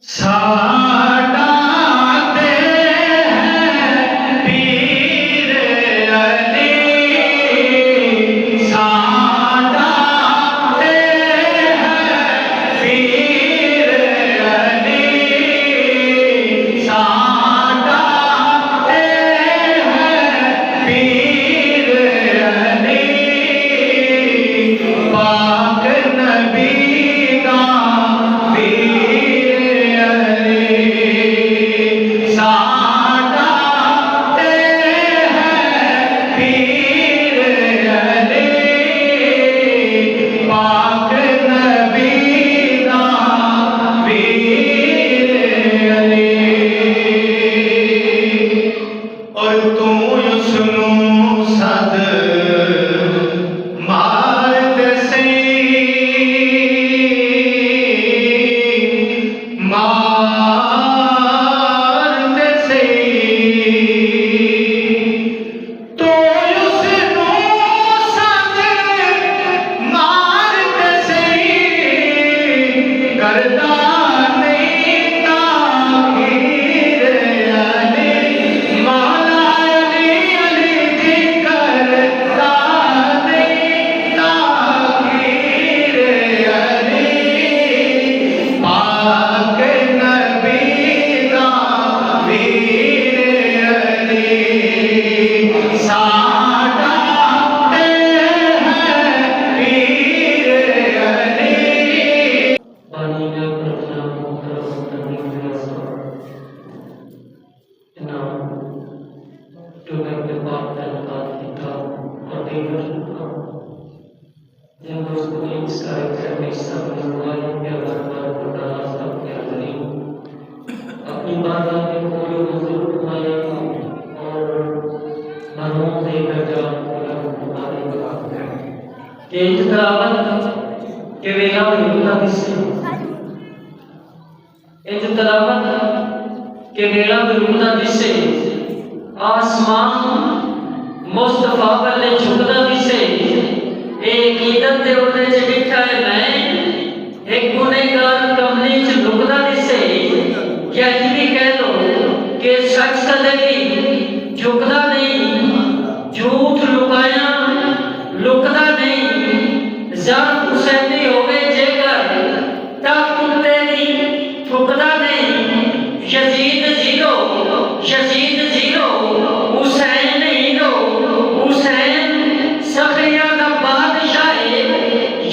साड़ा दे है पीर अली, साड़ा दे है पीर अली, साड़ा दे है पीर अली, पाक नबी का अपनी बात में कोई बुजुर्ग माया और मनों से गजा के तलावत के वेला विरुद्धा दिसे इन तलावत के वेला विरुद्धा दिसे आसमान मुस्तफा वाले झुकदा दिसे एक ईदत दे उठे च बिठा है मैं एक गुनेगार कमली च लुकदा दिसे या भी कह लो कि सच कदे भी झुकदा नहीं, झूठ लुकाया लुकदा नहीं, जान हुसैनी होवे जेकर तब कुत्ते नहीं ठुकदा नहीं, Yazid zero Hussain hero, Hussain सखिया का बादशाह,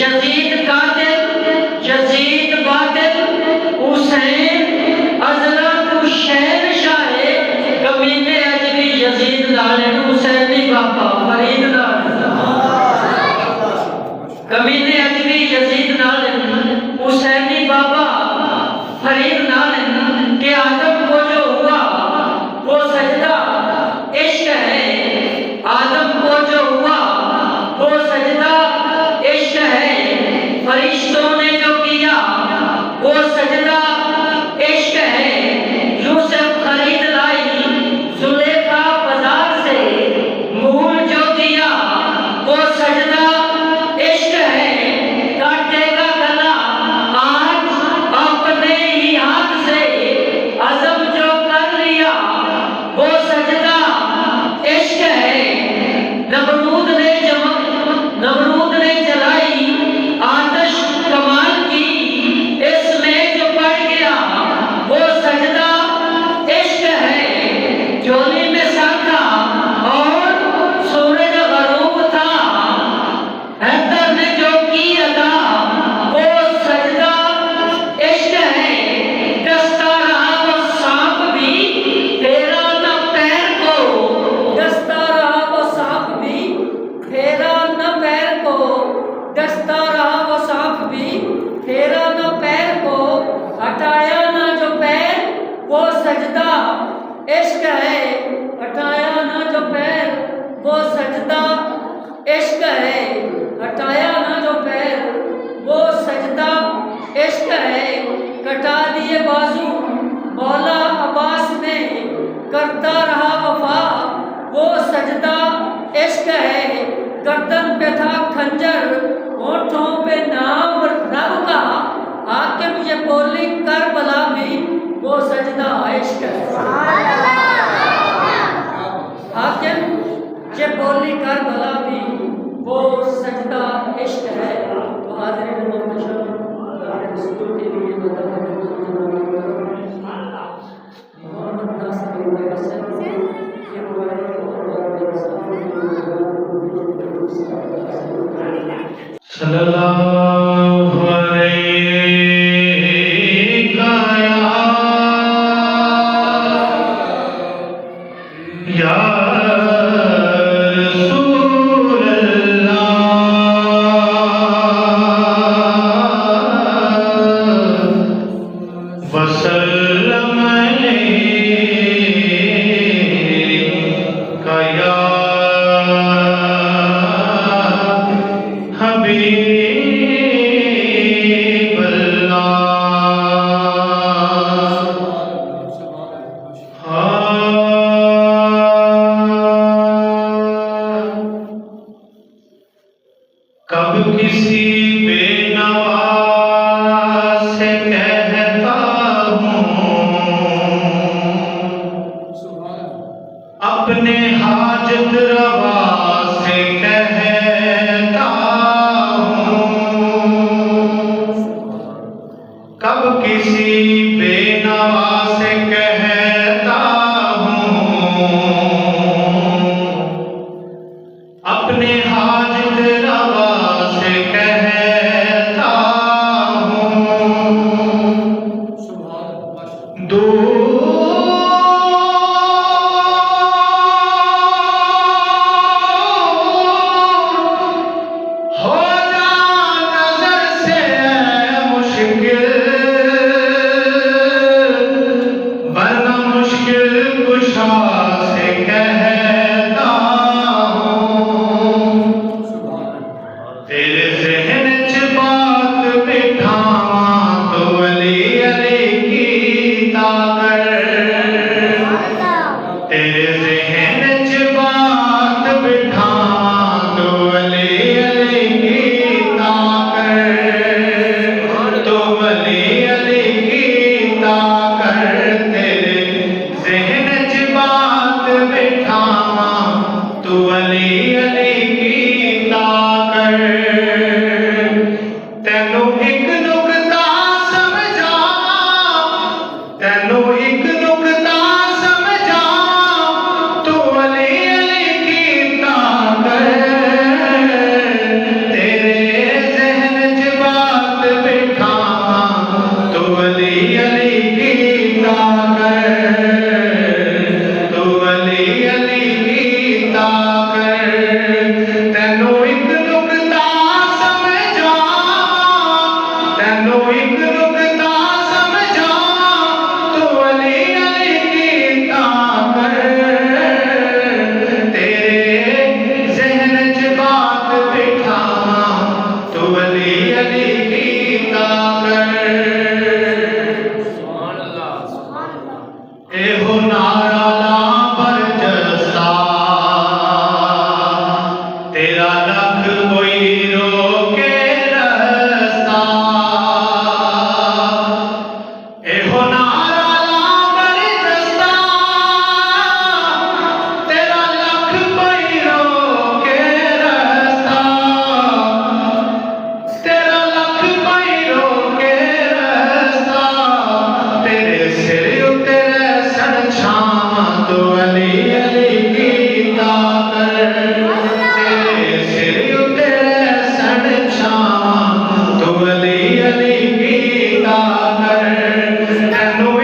यजीद कातिल यजीद बातिल, हुसैन अजला को शहनशाह, कमीने अजली यजीद लाले हुसैनी बाबा फरीद लाले, कमीने अजली यजीद लाले हुसैनी बाबा फरीद लाले के आदम को जो हुआ वो सजदा इश्क है, आदम को जो हुआ वो सजदा इश्क है, फरिश्तों ने जो किया वो सजदा इश्क है, यूसुफ खरीद लाई जुलेखा बाजार से, मूल जो दिया वो सजदा इश्क है, काटेगा गला आज अपने ही हाथ से, अज़म जो कर लिया वो सजदा इश्क है, नमरूद ने जलाई आतिश कमाल की, इसमें जो पड़ गया वो सजदा इश्क है, झोली में साका और सूरज गरूब था, हैदर ने जो की अदा वो सजदा इश्क है, डसता रहा वो सांप भी फेरा न पैर को, डसता रहा वो सांप भी फेरा न पैर को, डसता रहा वो सांप भी फेरा न पैर को, हटाया ना जो पैर वो सजदा इश्क है, हटाया ना जो पैर वो सजदा इश्क है, हटाया ना जो पैर वो सजदा इश्क है, कटा दिए बाजू मौला अब्बास ने करता रहा वफा वो सजदा इश्क है, गर्दन पे था खंजर होठों पे नाम रब का, हाकिम ये बोली करबला भी वसल्लम अलैका या हबीब कब किसी बेनवा से कहता हूँ अपने हाजत रवा से कहता हूँ कब किसी बेनवा से कहता हूँ अपने हाजत रवा से कहता हूँ हो जा नजर से मुश्किल वरना मुश्किल कुशा से कहता हूँ तेरे ज़हन च बात बिठावा तो अली अली की ताकत तेरे ज़हन च बात बिठावा तो अली अली की ताकत तो अली अली की ताकत तेरे ज़हन च बात बिठावा तो अली अली की ताकत तेनू एक नुकता समझावा तेनू एक नुकता समझावा तू अली अली की ताकत तेरे ज़हन च बात बिठावा तू अली अली की ताकत तू अली अली की ताकत तेनू एक नुकता समझावा तेनू एक नुकता समझावा तू अली अली की ताकत तेरे ज़हन च बात बिठावा तू अली अली की ताकत एहो नारा ला बरजस्ता तेरा लख कोई रोके रस्ता एहो नारा ला बरजस्ता तेरा लख कोई रोके रस्ता तेरा लख कोई रोके रस्ता तेरे सिर उतरे सन छावा तो अली अली की ताकत तेरे सिर उतरे सन छावा तो अली अली की ताकत तेनू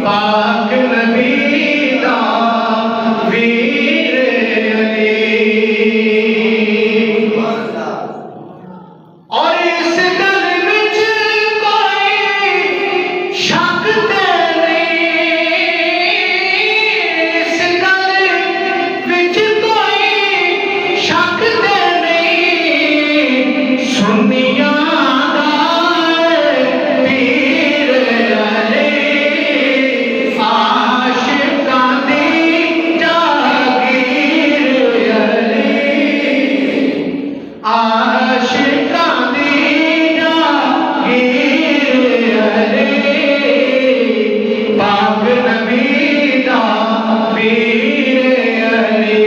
पाक नबी दा वीर अली। और इस गल विच कोई शक ते नहीं, इस गल विच कोई शक ते नहीं, सुनिया दा पीर अली, आशिकां दी जागीर अली, आशिकां दी जागीर अली, पाक नबी दा पीर अली।